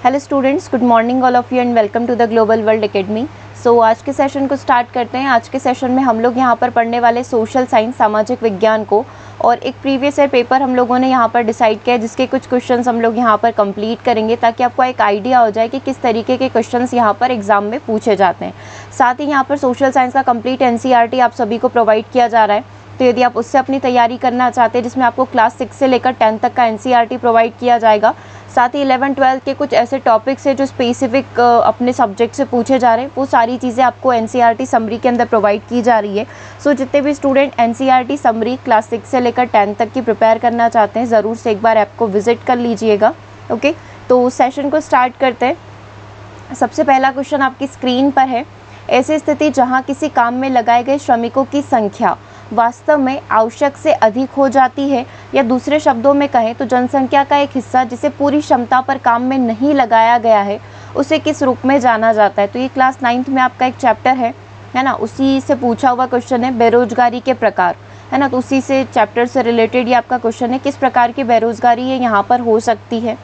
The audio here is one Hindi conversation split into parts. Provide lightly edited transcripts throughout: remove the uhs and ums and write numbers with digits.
Hello students, good morning all of you and welcome to the Global World Academy. So आज के सेशन को स्टार्ट करते हैं। आज के सेशन में हम लोग यहाँ पर पढ़ने वाले सोशल साइंस, सामाजिक विज्ञान को, और एक प्रीवियस ईयर पेपर हम लोगों ने यहाँ पर डिसाइड किया है जिसके कुछ क्वेश्चंस हम लोग यहाँ पर कंप्लीट करेंगे ताकि आपको एक आइडिया हो जाए कि किस तरीके के क्वेश्चंस यहाँ पर एग्जाम में पूछे जाते हैं। साथ ही यहाँ पर सोशल साइंस का कंप्लीट एनसीईआरटी आप सभी को प्रोवाइड किया जा रहा है, तो यदि आप उससे अपनी तैयारी करना चाहते हैं जिसमें आपको क्लास 6 से लेकर 10 तक का एनसीईआरटी प्रोवाइड किया जाएगा। साथ ही 11-12 के कुछ ऐसे टॉपिक्स हैं जो स्पेसिफिक अपने सब्जेक्ट से पूछे जा रहे हैं, वो सारी चीज़ें आपको एनसीईआरटी समरी के अंदर प्रोवाइड की जा रही है। सो जितने भी स्टूडेंट एनसीईआरटी समरी क्लास 6 से लेकर 10 तक की प्रिपेयर करना चाहते हैं, ज़रूर से एक बार ऐप को विजिट कर लीजिएगा। ओके, तो सेशन को स्टार्ट करते हैं। सबसे पहला क्वेश्चन आपकी स्क्रीन पर है। ऐसी स्थिति जहाँ किसी काम में लगाए गए श्रमिकों की संख्या वास्तव में आवश्यक से अधिक हो जाती है, या दूसरे शब्दों में कहें तो जनसंख्या का एक हिस्सा जिसे पूरी क्षमता पर काम में नहीं लगाया गया है, उसे किस रूप में जाना जाता है। तो ये क्लास 9th में आपका एक चैप्टर है ना, उसी से पूछा हुआ क्वेश्चन है, बेरोजगारी के प्रकार, है ना। तो उसी से चैप्टर से रिलेटेड ये आपका क्वेश्चन है, किस प्रकार की बेरोजगारी ये यहाँ पर हो सकती है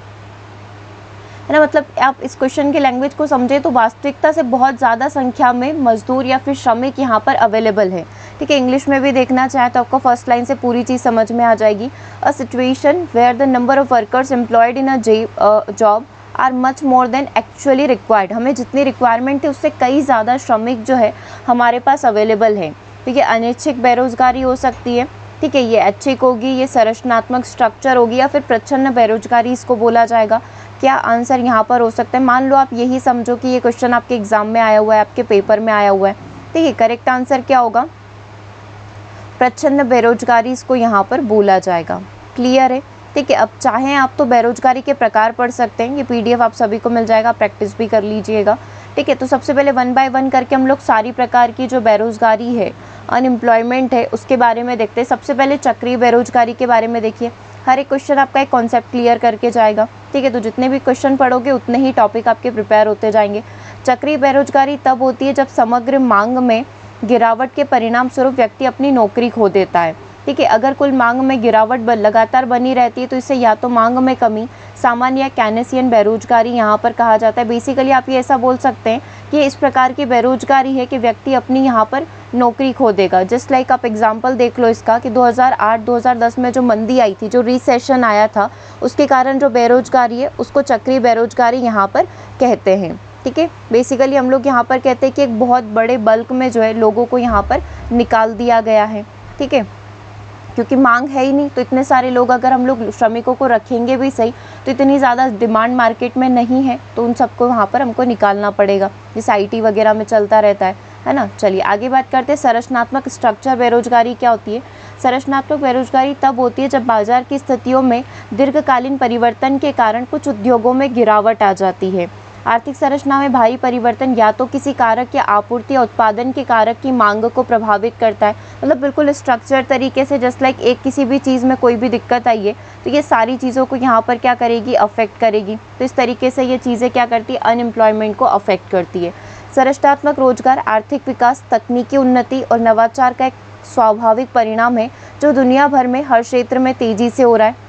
ना। मतलब आप इस क्वेश्चन की लैंग्वेज को समझे तो वास्तविकता से बहुत ज़्यादा संख्या में मजदूर या फिर श्रमिक यहाँ पर अवेलेबल है। ठीक है, इंग्लिश में भी देखना चाहे तो आपको फर्स्ट लाइन से पूरी चीज़ समझ में आ जाएगी। A situation where the number of workers employed in a job are much more than actually required. हमें जितनी रिक्वायरमेंट थी उससे कई ज़्यादा श्रमिक जो है हमारे पास अवेलेबल है। ठीक है, अनैच्छिक बेरोजगारी हो सकती है। ठीक है, ये ऐच्छिक होगी, ये संरचनात्मक स्ट्रक्चर होगी, या फिर प्रच्छन्न बेरोजगारी इसको बोला जाएगा। क्या आंसर यहाँ पर हो सकता है? मान लो आप यही समझो कि ये क्वेश्चन आपके एग्जाम में आया हुआ है, आपके पेपर में आया हुआ है। ठीक है, करेक्ट आंसर क्या होगा? प्रच्छन्न बेरोजगारी इसको यहाँ पर बोला जाएगा। क्लियर है? ठीक है, अब चाहें आप तो बेरोजगारी के प्रकार पढ़ सकते हैं, ये पीडीएफ आप सभी को मिल जाएगा, प्रैक्टिस भी कर लीजिएगा। ठीक है, तो सबसे पहले 1 बाय 1 करके हम लोग सारी प्रकार की जो बेरोजगारी है, अनएम्प्लॉयमेंट है, उसके बारे में देखते हैं। सबसे पहले चक्रीय बेरोजगारी के बारे में देखिए। हर एक क्वेश्चन आपका एक कॉन्सेप्ट क्लियर करके जाएगा। ठीक है, तो जितने भी क्वेश्चन पढ़ोगे उतने ही टॉपिक आपके प्रिपेयर होते जाएंगे। चक्रीय बेरोजगारी तब होती है जब समग्र मांग में गिरावट के परिणाम स्वरूप व्यक्ति अपनी नौकरी खो देता है। ठीक है, अगर कुल मांग में गिरावट लगातार बनी रहती है तो इसे या तो मांग में कमी, सामान्य या कैनेसियन बेरोजगारी यहाँ पर कहा जाता है। बेसिकली आप ये ऐसा बोल सकते हैं कि इस प्रकार की बेरोजगारी है कि व्यक्ति अपनी यहाँ पर नौकरी खो देगा। जस्ट लाइक आप एग्जांपल देख लो इसका कि 2008-2010 में जो मंदी आई थी, जो रिसेशन आया था, उसके कारण जो बेरोजगारी है उसको चक्रीय बेरोजगारी यहाँ पर कहते हैं। ठीक है, बेसिकली हम लोग यहाँ पर कहते हैं कि एक बहुत बड़े बल्क में जो है लोगों को यहाँ पर निकाल दिया गया है। ठीक है, क्योंकि मांग है ही नहीं, तो इतने सारे लोग अगर हम लोग श्रमिकों को रखेंगे भी सही तो इतनी ज़्यादा डिमांड मार्केट में नहीं है, तो उन सबको वहाँ पर हमको निकालना पड़ेगा, जैसे आईटी वगैरह में चलता रहता है ना। चलिए आगे बात करते हैं, संरचनात्मक स्ट्रक्चर बेरोजगारी क्या होती है। संरचनात्मक बेरोजगारी तब होती है जब बाजार की स्थितियों में दीर्घकालीन परिवर्तन के कारण कुछ उद्योगों में गिरावट आ जाती है। आर्थिक संरचना में भारी परिवर्तन या तो किसी कारक या आपूर्ति या उत्पादन के कारक की मांग को प्रभावित करता है। मतलब बिल्कुल स्ट्रक्चर तरीके से, जस्ट लाइक एक किसी भी चीज़ में कोई भी दिक्कत आई है तो ये सारी चीज़ों को यहाँ पर क्या करेगी? अफेक्ट करेगी। तो इस तरीके से ये चीज़ें क्या करती है? अनएम्प्लॉयमेंट को अफेक्ट करती है। संरचनात्मक रोजगार आर्थिक विकास, तकनीकी उन्नति और नवाचार का एक स्वाभाविक परिणाम है जो दुनिया भर में हर क्षेत्र में तेज़ी से हो रहा है।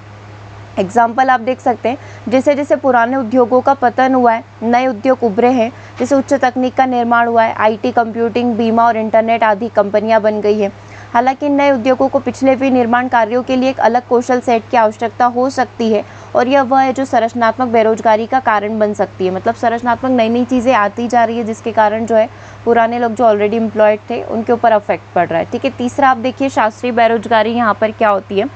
एग्जाम्पल आप देख सकते हैं, जैसे जैसे पुराने उद्योगों का पतन हुआ है, नए उद्योग उभरे हैं, जैसे उच्च तकनीक का निर्माण हुआ है, आईटी, कंप्यूटिंग, बीमा और इंटरनेट आदि कंपनियां बन गई हैं। हालांकि नए उद्योगों को पिछले भी निर्माण कार्यों के लिए एक अलग कौशल सेट की आवश्यकता हो सकती है, और यह वह है जो संरचनात्मक बेरोजगारी का कारण बन सकती है। मतलब संरचनात्मक नई नई चीज़ें आती जा रही है जिसके कारण जो है पुराने लोग जो ऑलरेडी एम्प्लॉयड थे उनके ऊपर अफेक्ट पड़ रहा है। ठीक है, तीसरा आप देखिए, शास्त्रीय बेरोजगारी यहाँ पर क्या होती है।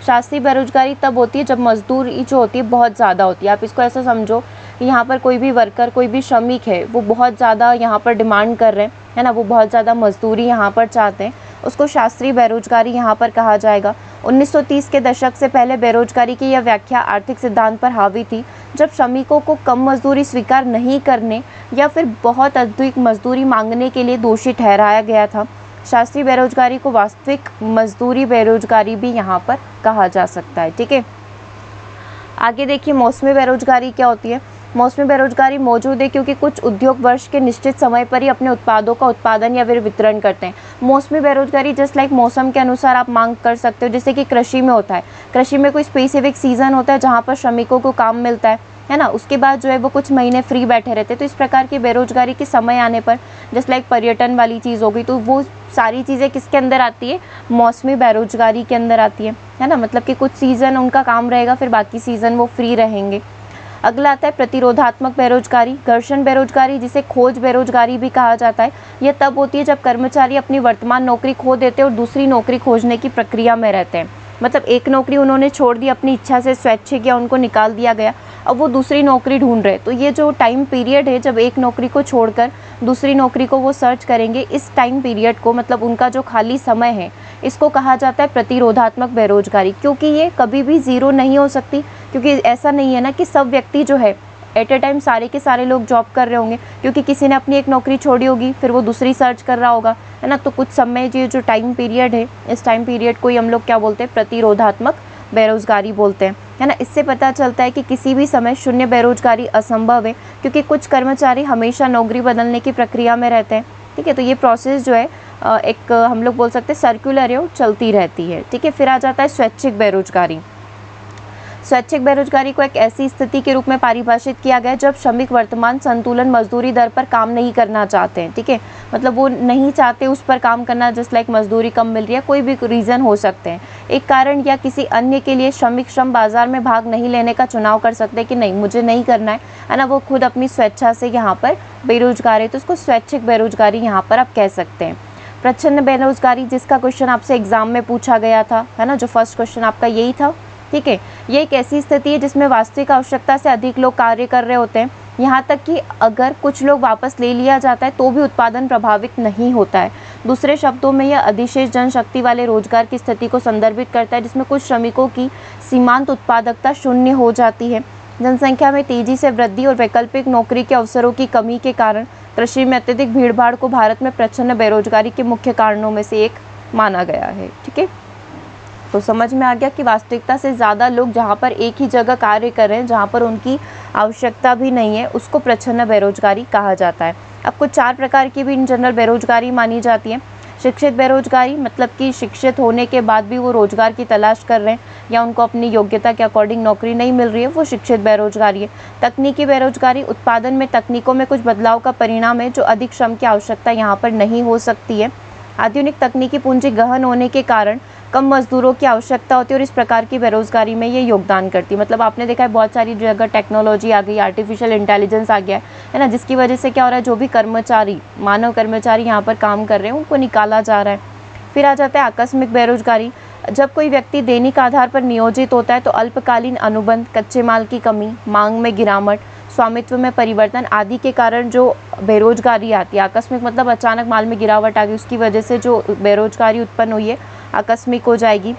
शास्त्रीय बेरोजगारी तब होती है जब मजदूरी जो होती है बहुत ज़्यादा होती है। आप इसको ऐसा समझो कि यहाँ पर कोई भी वर्कर, कोई भी श्रमिक है, वो बहुत ज़्यादा यहाँ पर डिमांड कर रहे हैं, है ना, वो बहुत ज़्यादा मजदूरी यहाँ पर चाहते हैं, उसको शास्त्रीय बेरोजगारी यहाँ पर कहा जाएगा। 1930 के दशक से पहले बेरोजगारी की यह व्याख्या आर्थिक सिद्धांत पर हावी थी, जब श्रमिकों को कम मजदूरी स्वीकार नहीं करने या फिर बहुत अधिक मजदूरी मांगने के लिए दोषी ठहराया गया था। शास्त्रीय बेरोजगारी को वास्तविक मजदूरी बेरोजगारी भी यहाँ पर कहा जा सकता है। ठीक है, आगे देखिए, मौसमी बेरोजगारी क्या होती है। मौसमी बेरोजगारी मौजूद है क्योंकि कुछ उद्योग वर्ष के निश्चित समय पर ही अपने उत्पादों का उत्पादन या फिर वितरण करते हैं। मौसमी बेरोजगारी जस्ट लाइक मौसम के अनुसार आप मांग कर सकते हो, जैसे कि कृषि में होता है। कृषि में कोई स्पेसिफिक सीजन होता है जहाँ पर श्रमिकों को काम मिलता है, है ना, उसके बाद जो है वो कुछ महीने फ्री बैठे रहते। तो इस प्रकार की बेरोजगारी के समय आने पर जस्ट लाइक पर्यटन वाली चीज़ हो गई, तो वो सारी चीज़ें किसके अंदर आती है, मौसमी बेरोजगारी के अंदर आती है ना। मतलब कि कुछ सीज़न उनका काम रहेगा, फिर बाकी सीज़न वो फ्री रहेंगे। अगला आता है प्रतिरोधात्मक बेरोजगारी, घर्षण बेरोजगारी, जिसे खोज बेरोजगारी भी कहा जाता है। यह तब होती है जब कर्मचारी अपनी वर्तमान नौकरी खो देते हैं और दूसरी नौकरी खोजने की प्रक्रिया में रहते हैं। मतलब एक नौकरी उन्होंने छोड़ दी अपनी इच्छा से, स्वैच्छिक, या उनको निकाल दिया गया, अब वो दूसरी नौकरी ढूंढ रहे। तो ये जो टाइम पीरियड है जब एक नौकरी को छोड़कर दूसरी नौकरी को वो सर्च करेंगे, इस टाइम पीरियड को, मतलब उनका जो खाली समय है, इसको कहा जाता है प्रतिरोधात्मक बेरोजगारी। क्योंकि ये कभी भी ज़ीरो नहीं हो सकती, क्योंकि ऐसा नहीं है ना कि सब व्यक्ति जो है एट ए टाइम सारे के सारे लोग जॉब कर रहे होंगे, क्योंकि किसी ने अपनी एक नौकरी छोड़ी होगी, फिर वो दूसरी सर्च कर रहा होगा, है ना। तो कुछ समय जो टाइम पीरियड है, इस टाइम पीरियड को ही हम लोग क्या बोलते हैं, प्रतिरोधात्मक बेरोजगारी बोलते हैं, है ना। इससे पता चलता है कि किसी भी समय शून्य बेरोजगारी असंभव है, क्योंकि कुछ कर्मचारी हमेशा नौकरी बदलने की प्रक्रिया में रहते हैं। ठीक है, तो ये प्रोसेस जो है एक हम लोग बोल सकते हैं सर्कुलर है, चलती रहती है। ठीक है, फिर आ जाता है स्वैच्छिक बेरोजगारी। स्वैच्छिक बेरोजगारी को एक ऐसी स्थिति के रूप में परिभाषित किया गया जब श्रमिक वर्तमान संतुलन मजदूरी दर पर काम नहीं करना चाहते हैं। ठीक है, मतलब वो नहीं चाहते उस पर काम करना, जस्ट लाइक मजदूरी कम मिल रही है, कोई भी रीज़न हो सकते हैं, एक कारण या किसी अन्य के लिए श्रमिक श्रम बाजार में भाग नहीं लेने का चुनाव कर सकते हैं कि नहीं मुझे नहीं करना है ना। वो खुद अपनी स्वेच्छा से यहाँ पर बेरोजगार है, तो उसको स्वैच्छिक बेरोजगारी यहाँ पर आप कह सकते हैं। प्रच्छन्न बेरोजगारी, जिसका क्वेश्चन आपसे एग्जाम में पूछा गया था, है ना, जो फर्स्ट क्वेश्चन आपका यही था। ठीक है, ये एक ऐसी स्थिति है जिसमें वास्तविक आवश्यकता से अधिक लोग कार्य कर रहे होते हैं, यहाँ तक कि अगर कुछ लोग वापस ले लिया जाता है तो भी उत्पादन प्रभावित नहीं होता है। दूसरे शब्दों में यह अधिशेष जनशक्ति वाले रोजगार की स्थिति को संदर्भित करता है, जिसमें कुछ श्रमिकों की सीमांत उत्पादकता शून्य हो जाती है। जनसंख्या में तेजी से वृद्धि और वैकल्पिक नौकरी के अवसरों की कमी के कारण कृषि में अत्यधिक भीड़भाड़ को भारत में प्रच्छन्न बेरोजगारी के मुख्य कारणों में से एक माना गया है। ठीक है, तो समझ में आ गया कि वास्तविकता से ज़्यादा लोग जहाँ पर एक ही जगह कार्य कर रहे हैं, जहाँ पर उनकी आवश्यकता भी नहीं है, उसको प्रच्छन्न बेरोजगारी कहा जाता है। अब कुछ 4 प्रकार की भी इन जनरल बेरोजगारी मानी जाती है। शिक्षित बेरोजगारी, मतलब कि शिक्षित होने के बाद भी वो रोजगार की तलाश कर रहे हैं या उनको अपनी योग्यता के अकॉर्डिंग नौकरी नहीं मिल रही है, वो शिक्षित बेरोजगारी है। तकनीकी बेरोजगारी, उत्पादन में तकनीकों में कुछ बदलाव का परिणाम है जो अधिक श्रम की आवश्यकता यहाँ पर नहीं हो सकती है। आधुनिक तकनीकी पूंजी गहन होने के कारण कम मजदूरों की आवश्यकता होती है और इस प्रकार की बेरोजगारी में ये योगदान करती है। मतलब आपने देखा है बहुत सारी जगह टेक्नोलॉजी आ गई, आर्टिफिशियल इंटेलिजेंस आ गया है ना, जिसकी वजह से क्या हो रहा है, जो भी कर्मचारी, मानव कर्मचारी यहाँ पर काम कर रहे हैं, उनको निकाला जा रहा है। फिर आ जाता है आकस्मिक बेरोजगारी। जब कोई व्यक्ति दैनिक आधार पर नियोजित होता है तो अल्पकालीन अनुबंध, कच्चे माल की कमी, मांग में गिरावट, स्वामित्व में परिवर्तन आदि के कारण जो बेरोजगारी आती है, आकस्मिक मतलब अचानक माल में गिरावट आ गई, उसकी वजह से जो बेरोजगारी उत्पन्न हुई है आकस्मिक हो जाएगी।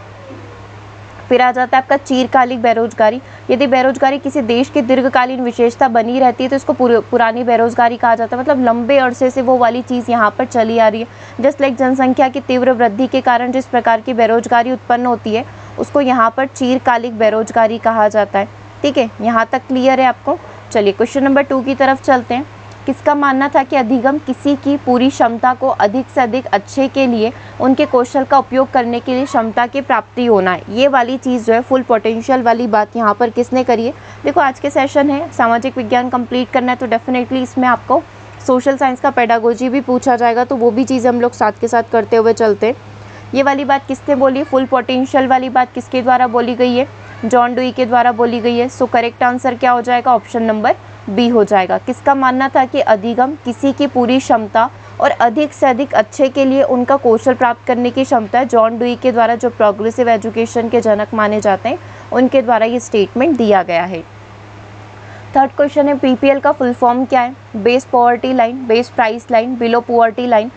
फिर आ जाता है आपका चिरकालिक बेरोजगारी। यदि बेरोजगारी किसी देश की दीर्घकालीन विशेषता बनी रहती है तो इसको पुरानी बेरोजगारी कहा जाता है। मतलब लंबे अरसे से वो वाली चीज़ यहाँ पर चली आ रही है। जस्ट लाइक जनसंख्या की तीव्र वृद्धि के कारण जिस प्रकार की बेरोजगारी उत्पन्न होती है, उसको यहाँ पर चिरकालिक बेरोजगारी कहा जाता है। ठीक है, यहाँ तक क्लियर है आपको। चलिए क्वेश्चन नंबर 2 की तरफ चलते हैं। किसका मानना था कि अधिगम किसी की पूरी क्षमता को अधिक से अधिक अच्छे के लिए उनके कौशल का उपयोग करने के लिए क्षमता की प्राप्ति होना है। ये वाली चीज़ जो है फुल पोटेंशियल वाली बात यहाँ पर किसने करी है। देखो आज के सेशन है सामाजिक विज्ञान कंप्लीट करना है, तो डेफिनेटली इसमें आपको सोशल साइंस का पेडागोजी भी पूछा जाएगा, तो वो भी चीज़ हम लोग साथ के साथ करते हुए चलते हैं। ये वाली बात किसने बोली है, फुल पोटेंशियल वाली बात किसके द्वारा बोली गई है, जॉन डुई के द्वारा बोली गई है। सो करेक्ट आंसर क्या हो जाएगा, ऑप्शन नंबर बी हो जाएगा। किसका मानना था कि अधिगम किसी की पूरी क्षमता और अधिक से अधिक अच्छे के लिए उनका कौशल प्राप्त करने की क्षमता है। जॉन डुई के द्वारा, जो प्रोग्रेसिव एजुकेशन के जनक माने जाते हैं, उनके द्वारा ये स्टेटमेंट दिया गया है। थर्ड क्वेश्चन है बीपीएल का फुल फॉर्म क्या है, base poverty line, base price line, below poverty line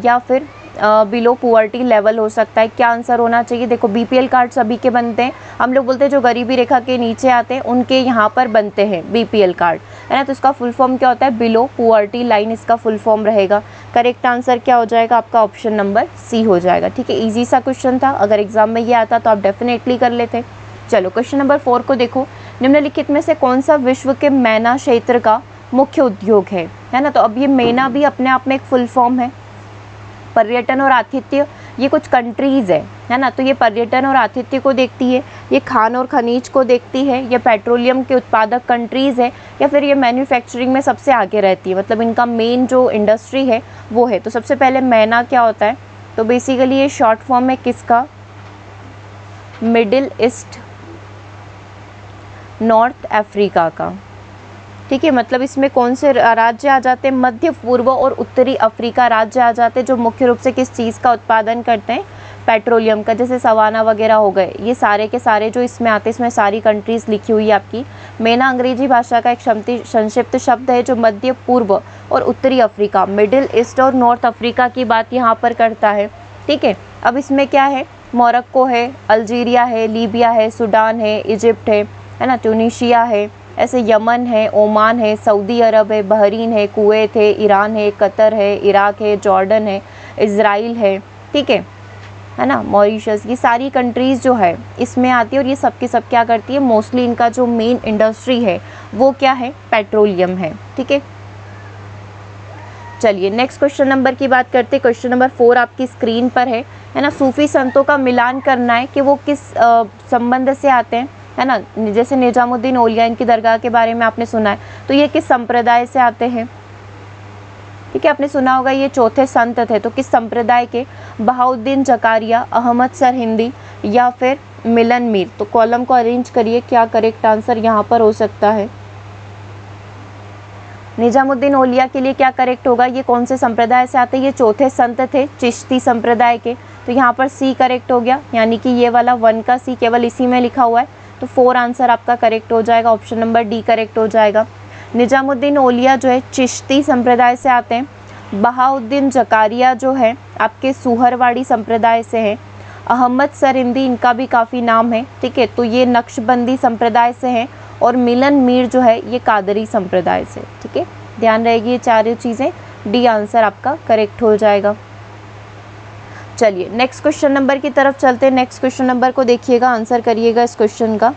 या फिर बिलो पुअर्टी लेवल हो सकता है। क्या आंसर होना चाहिए, देखो बीपीएल कार्ड सभी के बनते हैं, हम लोग बोलते हैं जो गरीबी रेखा के नीचे आते हैं उनके यहाँ पर बनते हैं बीपीएल कार्ड, है ना। तो इसका फुल फॉर्म क्या होता है, बिलो पुअर्टी लाइन इसका फुल फॉर्म रहेगा। करेक्ट आंसर क्या हो जाएगा आपका, ऑप्शन नंबर सी हो जाएगा। ठीक है, ईजी सा क्वेश्चन था, अगर एग्जाम में ये आता तो आप डेफिनेटली कर लेते। चलो क्वेश्चन नंबर 4 को देखो। निम्नलिखित में से कौन सा विश्व के मैना क्षेत्र का मुख्य उद्योग है ना। तो अब ये मैना भी अपने आप में एक फुल फॉर्म है। पर्यटन और आतिथ्य ये कुछ कंट्रीज़ है ना। तो ये पर्यटन और आतिथ्य को देखती है, ये खान और खनिज को देखती है, ये पेट्रोलियम के उत्पादक कंट्रीज़ है, या फिर ये मैन्युफैक्चरिंग में सबसे आगे रहती है, मतलब इनका मेन जो इंडस्ट्री है वो है। तो सबसे पहले मैना क्या होता है, तो बेसिकली ये शॉर्ट फॉर्म है किसका, मिडिल ईस्ट नॉर्थ अफ्रीका का। ठीक है, मतलब इसमें कौन से राज्य आ जाते हैं, मध्य पूर्व और उत्तरी अफ्रीका राज्य आ जाते हैं, जो मुख्य रूप से किस चीज़ का उत्पादन करते हैं, पेट्रोलियम का, जैसे सवाना वगैरह हो गए, ये सारे के सारे जो इसमें आते हैं, इसमें सारी कंट्रीज़ लिखी हुई है आपकी। मेना अंग्रेजी भाषा का एक संक्षिप्त शब्द है जो मध्य पूर्व और उत्तरी अफ्रीका, मिडिल ईस्ट और नॉर्थ अफ्रीका की बात यहाँ पर करता है। ठीक है, अब इसमें क्या है, मोरक्को है, अल्जीरिया है, लीबिया है, सूडान है, इजिप्ट है ना, ट्यूनीशिया है, ऐसे यमन है, ओमान है, सऊदी अरब है, बहरीन है, कुवैत है, ईरान है, कतर है, इराक है, जॉर्डन है, इज़राइल है। ठीक है ना, मॉरिशस, ये सारी कंट्रीज़ जो है इसमें आती है, और ये सब की सब क्या करती है, मोस्टली इनका जो मेन इंडस्ट्री है वो क्या है, पेट्रोलियम है। ठीक है, चलिए नेक्स्ट क्वेश्चन नंबर की बात करते हैं। क्वेश्चन नंबर 4 आपकी स्क्रीन पर है ना। सूफी संतों का मिलान करना है कि वो किस संबंध से आते हैं, है ना। जैसे निजामुद्दीन औलिया, इनकी दरगाह के बारे में आपने सुना है, तो ये किस संप्रदाय से आते हैं। ठीक है, आपने सुना होगा ये चौथे संत थे, तो किस संप्रदाय के, बहाउद्दीन जकारिया, अहमद सरहिंदी या फिर मिलन मीर। तो कॉलम को अरेंज करिए, क्या करेक्ट आंसर यहाँ पर हो सकता है। निजामुद्दीन औलिया के लिए क्या करेक्ट होगा, ये कौन से संप्रदाय से आते हैं, ये चौथे संत थे चिश्ती संप्रदाय के, तो यहाँ पर सी करेक्ट हो गया, यानी कि ये वाला 1 का सी केवल इसी में लिखा हुआ है, तो 4 आंसर आपका करेक्ट हो जाएगा, ऑप्शन नंबर डी करेक्ट हो जाएगा। निजामुद्दीन औलिया जो है चिश्ती संप्रदाय से आते हैं, बहाउद्दीन जकारिया जो है आपके सुहरवाड़ी संप्रदाय से हैं, अहमद सरहिंदी इनका भी काफ़ी नाम है। ठीक है, तो ये नक्शबंदी संप्रदाय से हैं, और मिलन मीर जो है ये कादरी संप्रदाय से। ठीक है, ध्यान रहेगी ये चारों चीज़ें, डी आंसर आपका करेक्ट हो जाएगा। चलिए नेक्स्ट क्वेश्चन नंबर की तरफ चलते हैं। नेक्स्ट क्वेश्चन नंबर को देखिएगा, आंसर करिएगा इस क्वेश्चन का।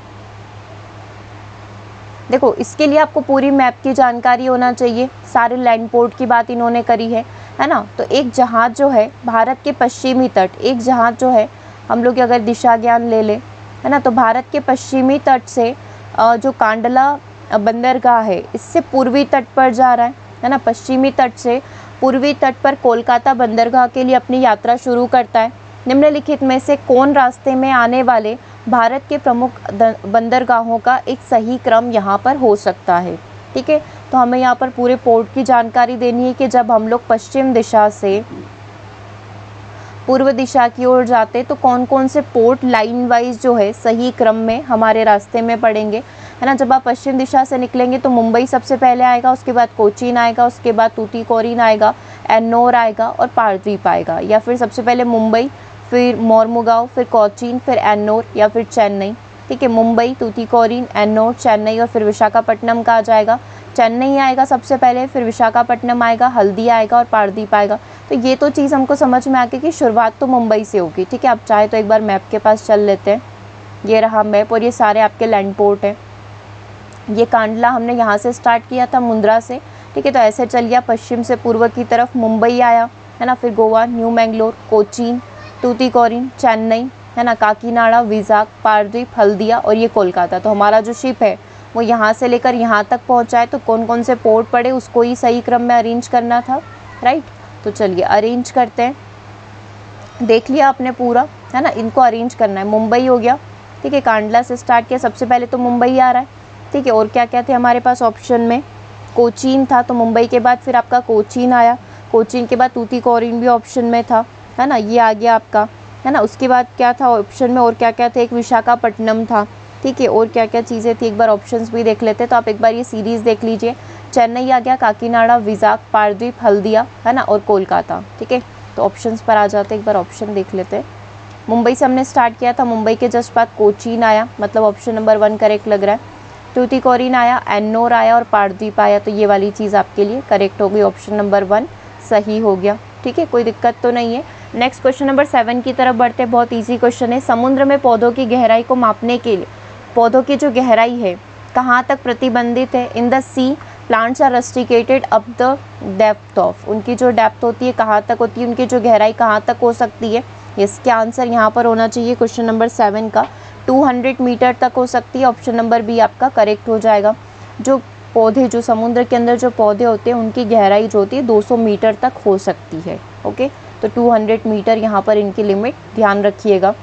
देखो, इसके लिए आपको पूरी मैप की जानकारी होना चाहिए, सारे लैंड पोर्ट की बात इन्होंने करी है ना। तो एक जहाज़ जो है भारत के पश्चिमी तट, एक जहाज़ जो है, हम लोग अगर दिशा ज्ञान ले लें, है ना, तो भारत के पश्चिमी तट से जो कांडला बंदरगाह है इससे पूर्वी तट पर जा रहा है ना। पश्चिमी तट से पूर्वी तट पर कोलकाता बंदरगाह के लिए अपनी यात्रा शुरू करता है। निम्नलिखित में से कौन रास्ते में आने वाले भारत के प्रमुख बंदरगाहों का एक सही क्रम यहाँ पर हो सकता है। ठीक है, तो हमें यहाँ पर पूरे पोर्ट की जानकारी देनी है कि जब हम लोग पश्चिम दिशा से पूर्व दिशा की ओर जाते तो कौन कौन से पोर्ट लाइन वाइज जो है सही क्रम में हमारे रास्ते में पड़ेंगे, है ना। जब आप पश्चिम दिशा से निकलेंगे तो मुंबई सबसे पहले आएगा, उसके बाद कोचीन आएगा, उसके बाद तूतीकोरिन आएगा, एन्नोर आएगा और पारदीप आएगा, या फिर सबसे पहले मुंबई, फिर मोरमुगांव, फिर कोचीन, फिर एन्नोर या फिर चेन्नई। ठीक है, मुंबई, तूतीकोरिन, एन्नोर, चेन्नई और फिर विशाखापट्टनम का आ जाएगा। चेन्नई आएगा सबसे पहले, फिर विशाखापट्टनम आएगा, हल्दी आएगा और पारदीप आएगा। तो ये तो चीज़ हमको समझ में आ गई कि शुरुआत तो मुंबई से होगी। ठीक है, आप चाहे तो एक बार मैप के पास चल लेते हैं, ये रहा मैप और ये सारे आपके लैंड पोर्ट हैं। ये कांडला हमने यहाँ से स्टार्ट किया था, मुंद्रा से। ठीक है, तो ऐसे चल गया पश्चिम से पूर्व की तरफ, मुंबई आया, है ना, फिर गोवा, न्यू मैंगलोर, कोचीन, तूतीकोरिन, चेन्नई, है ना, काकीनाडा, विजाग, पारदीप, हल्दिया और ये कोलकाता। तो हमारा जो शिप है वो यहाँ से लेकर यहाँ तक पहुँचा है, तो कौन कौन से पोर्ट पड़े उसको ही सही क्रम में अरेंज करना था, राइट। तो चलिए अरेंज करते हैं। देख लिया आपने पूरा, है ना, इनको अरेंज करना है। मुंबई हो गया, ठीक है, कांडला से स्टार्ट किया, सबसे पहले तो मुंबई आ रहा है। ठीक है, और क्या क्या थे हमारे पास ऑप्शन में, कोचीन था, तो मुंबई के बाद फिर आपका कोचीन आया, कोचीन के बाद तूतीकोरिन भी ऑप्शन में था, है ना, ये आ गया आपका, है ना। उसके बाद क्या था ऑप्शन में, और क्या क्या थे, एक विशाखापट्टनम था। ठीक है, और क्या क्या चीज़ें थी एक बार ऑप्शंस भी देख लेते, तो आप एक बार ये सीरीज़ देख लीजिए। चेन्नई आ गया, काकीनाडा, विजाग, पारदीप, हल्दिया, है ना, और कोलकाता। ठीक है, तो ऑप्शंस पर आ जाते, एक बार ऑप्शन देख लेते हैं। मुंबई से हमने स्टार्ट किया था, मुंबई के जस्ट बाद कोचीन आया, मतलब ऑप्शन नंबर 1 करेक्ट लग रहा है। तूतीकोरिन आया, एन्नोर आया और पारदीप आया, तो ये वाली चीज़ आपके लिए करेक्ट हो गई, ऑप्शन नंबर 1 सही हो गया। ठीक है, कोई दिक्कत तो नहीं है। नेक्स्ट क्वेश्चन नंबर 7 की तरफ बढ़ते हैं, बहुत ईजी क्वेश्चन है। समुद्र में पौधों की गहराई को मापने के लिए पौधों की जो गहराई है कहाँ तक प्रतिबंधित है। In the sea plants are rusticated up the depth of, उनकी जो डेप्थ होती है कहाँ तक होती है, उनकी जो गहराई कहाँ तक हो सकती है, यस, क्या आंसर यहाँ पर होना चाहिए क्वेश्चन नंबर 7 का 200 मीटर तक हो सकती है। ऑप्शन नंबर बी आपका करेक्ट हो जाएगा। जो पौधे, जो समुद्र के अंदर जो पौधे होते हैं उनकी गहराई जो होती है 200 मीटर तक हो सकती है। ओके, तो 200 मीटर यहाँ पर इनकी लिमिट ध्यान रखिएगा।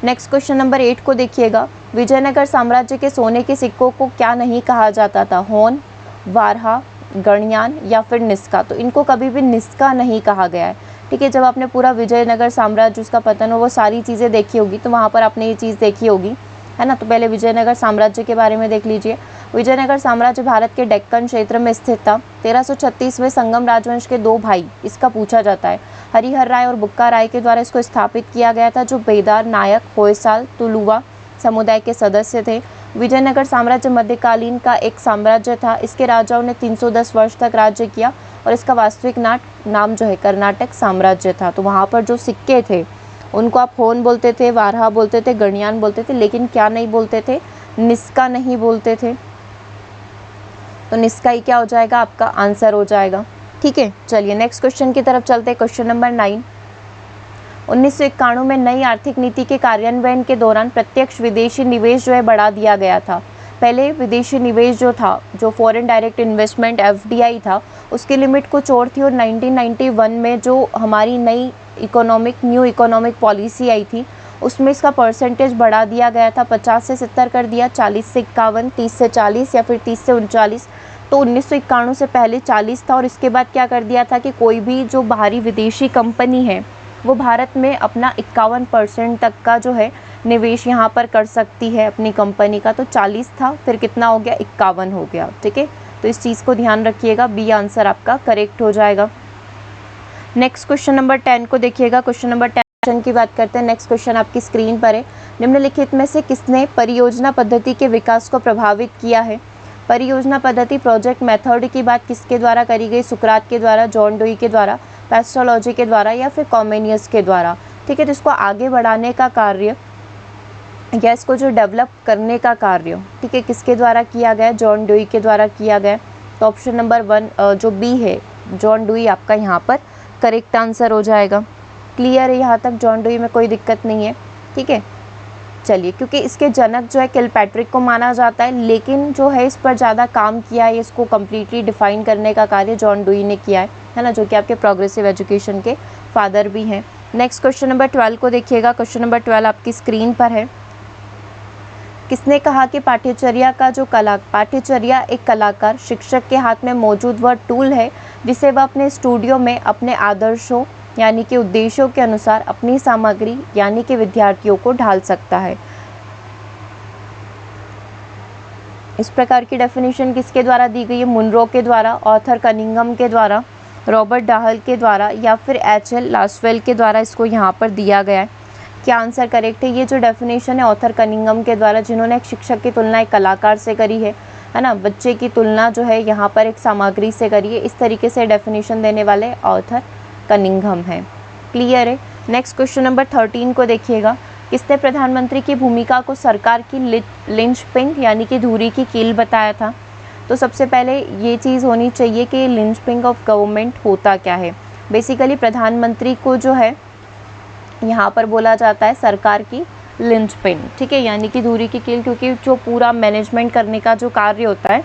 नेक्स्ट क्वेश्चन नंबर 8 को देखिएगा। विजयनगर साम्राज्य के सोने के सिक्कों को क्या नहीं कहा जाता था? होन, वारहा, गणयान या फिर निस्का। तो इनको कभी भी निस्का नहीं कहा गया है। ठीक है, जब आपने पूरा विजयनगर साम्राज्य उसका पतन हो वो सारी चीज़ें देखी होगी तो वहाँ पर आपने ये चीज़ देखी होगी, है ना। तो पहले विजयनगर साम्राज्य के बारे में देख लीजिए। विजयनगर साम्राज्य भारत के डेक्कन क्षेत्र में स्थित था। 1336 में संगम राजवंश के 2 भाई, इसका पूछा जाता है, हरिहर राय और बुक्का राय के द्वारा इसको स्थापित किया गया था, जो बेदार, नायक, होयसाल, तुलुवा समुदाय के सदस्य थे। विजयनगर साम्राज्य मध्यकालीन का एक साम्राज्य था। इसके राजाओं ने 310 वर्ष तक राज्य किया और इसका वास्तविक नाम जो है कर्नाटक साम्राज्य था। तो वहाँ पर जो सिक्के थे उनको आप होन बोलते थे, वारहा बोलते थे, गणयान बोलते थे, लेकिन क्या नहीं बोलते थे? निस्का नहीं बोलते थे। तो निस्का ही क्या हो जाएगा? आपका आंसर हो जाएगा। ठीक है, चलिए नेक्स्ट क्वेश्चन की तरफ चलते हैं। क्वेश्चन नंबर 9, 1991 में नई आर्थिक नीति के कार्यान्वयन के दौरान प्रत्यक्ष विदेशी निवेश जो है बढ़ा दिया गया था। पहले विदेशी निवेश जो था, जो फॉरेन डायरेक्ट इन्वेस्टमेंट FDI था, उसकी लिमिट कुछ और थी और 1991 में जो हमारी नई न्यू इकोनॉमिक पॉलिसी आई थी उसमें इसका परसेंटेज बढ़ा दिया गया था। 50 से 70 कर दिया, 40 से 51, 30 से 40 या फिर 30 से 39। तो 1991 से पहले 40 था और इसके बाद क्या कर दिया था कि कोई भी जो बाहरी विदेशी कंपनी है वो भारत में अपना 51% तक का जो है निवेश यहाँ पर कर सकती है अपनी कंपनी का। तो 40 था, फिर कितना हो गया? 51 हो गया। ठीक है, तो इस चीज़ को ध्यान रखिएगा, बी आंसर आपका करेक्ट हो जाएगा। नेक्स्ट क्वेश्चन नंबर 10 को देखिएगा। क्वेश्चन नंबर 10 की बात करते हैं। नेक्स्ट क्वेश्चन आपकी स्क्रीन पर है। निम्नलिखित में से किसने परियोजना पद्धति के विकास को प्रभावित किया है? परियोजना पद्धति, प्रोजेक्ट मेथड की बात किसके द्वारा करी गई? सुकरात के द्वारा, जॉन डुई के द्वारा, पेस्टोलॉजी के द्वारा या फिर कॉमेनियस के द्वारा। ठीक है, तो इसको आगे बढ़ाने का कार्य या इसको जो डेवलप करने का कार्य, ठीक है, किसके द्वारा किया गया? जॉन डुई के द्वारा किया गया। तो ऑप्शन नंबर 1 जो बी है, जॉन डुई, आपका यहाँ पर करेक्ट आंसर हो जाएगा। क्लियर है यहाँ तक? जॉन डुई में कोई दिक्कत नहीं है। ठीक है, चलिए, क्योंकि इसके जनक जो है किलपैट्रिक को माना जाता है, लेकिन जो है इस पर ज़्यादा काम किया है, इसको कम्प्लीटली डिफाइन करने का कार्य जॉन डुई ने किया है ना, जो कि आपके प्रोग्रेसिव एजुकेशन के फादर भी हैं। नेक्स्ट क्वेश्चन नंबर 12 को देखिएगा। क्वेश्चन नंबर 12 आपकी स्क्रीन पर है। किसने कहा कि पाठ्यचर्या एक कलाकार शिक्षक के हाथ में मौजूद वह टूल है जिसे वह अपने स्टूडियो में अपने आदर्शों यानी कि उद्देश्यों के अनुसार अपनी सामग्री यानी कि विद्यार्थियों को ढाल सकता है? इस प्रकार की डेफिनेशन किसके द्वारा दी गई है? मुनरो के द्वारा, ऑथर कनिंघम के द्वारा, रॉबर्ट डाहल के द्वारा या फिर HL लासवेल के द्वारा इसको यहाँ पर दिया गया है। क्या आंसर करेक्ट है? ये जो डेफिनेशन है ऑथर कनिंघम के द्वारा, जिन्होंने एक शिक्षक की तुलना एक कलाकार से करी है ना, बच्चे की तुलना जो है यहाँ पर एक सामग्री से करी है। इस तरीके से डेफिनेशन देने वाले ऑथर कनिंघम है। क्लियर है? नेक्स्ट क्वेश्चन नंबर 13 को देखिएगा। किसने प्रधानमंत्री की भूमिका को सरकार की लिंचपिन यानी कि धुरी की कील बताया था? तो सबसे पहले ये चीज़ होनी चाहिए कि लिंचपिन ऑफ गवर्नमेंट होता क्या है। बेसिकली प्रधानमंत्री को जो है यहाँ पर बोला जाता है सरकार की लिंचपिन, ठीक है, यानी कि धुरी की कील, क्योंकि जो पूरा मैनेजमेंट करने का जो कार्य होता है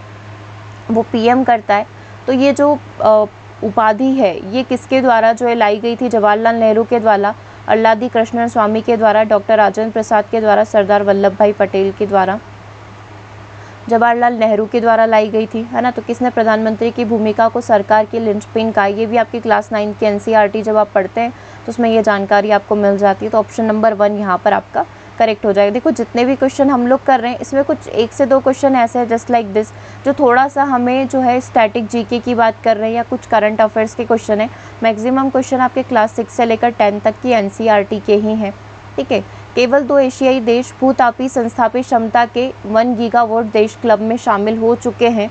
वो PM करता है। तो ये जो उपाधि है ये किसके द्वारा जो है लाई गई थी? जवाहरलाल नेहरू के द्वारा, अल्लादी कृष्ण स्वामी के द्वारा, डॉक्टर राजेंद्र प्रसाद के द्वारा, सरदार वल्लभ भाई पटेल के द्वारा। जवाहरलाल नेहरू के द्वारा लाई गई थी, है ना। तो किसने प्रधानमंत्री की भूमिका को सरकार की लिंचपिन कहा? ये भी आपकी क्लास 9 की NCERT जब आप पढ़ते हैं तो उसमें ये जानकारी आपको मिल जाती है। तो ऑप्शन नंबर 1 यहाँ पर आपका करेक्ट हो जाएगा। देखो जितने भी क्वेश्चन हम लोग कर रहे हैं इसमें कुछ 1 से 2 क्वेश्चन ऐसे हैं जस्ट लाइक दिस, जो थोड़ा सा हमें जो है स्टैटिक GK की बात कर रहे हैं या कुछ करंट अफेयर्स के क्वेश्चन है। मैक्सिमम क्वेश्चन आपके क्लास 6 से लेकर 10 तक की NCERT के ही हैं, ठीक है। केवल 2 एशियाई देश भूतापी संस्थापित क्षमता के 1 गीगावाट देश क्लब में शामिल हो चुके हैं,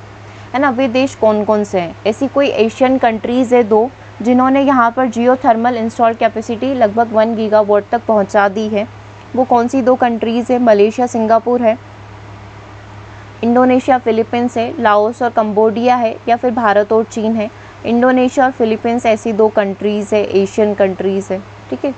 है ना। वे देश कौन कौन से हैं? ऐसी कोई एशियन कंट्रीज़ है 2 जिन्होंने यहाँ पर जियोथर्मल इंस्टॉल कैपेसिटी लगभग 1 गीगावाट तक पहुँचा दी है। वो कौन सी 2 कंट्रीज़ है? मलेशिया सिंगापुर है, इंडोनेशिया फिलीपींस है, लाओस और कंबोडिया है या फिर भारत और चीन है। इंडोनेशिया और फिलीपींस ऐसी 2 कंट्रीज़ है, एशियन कंट्रीज़ है, ठीक है।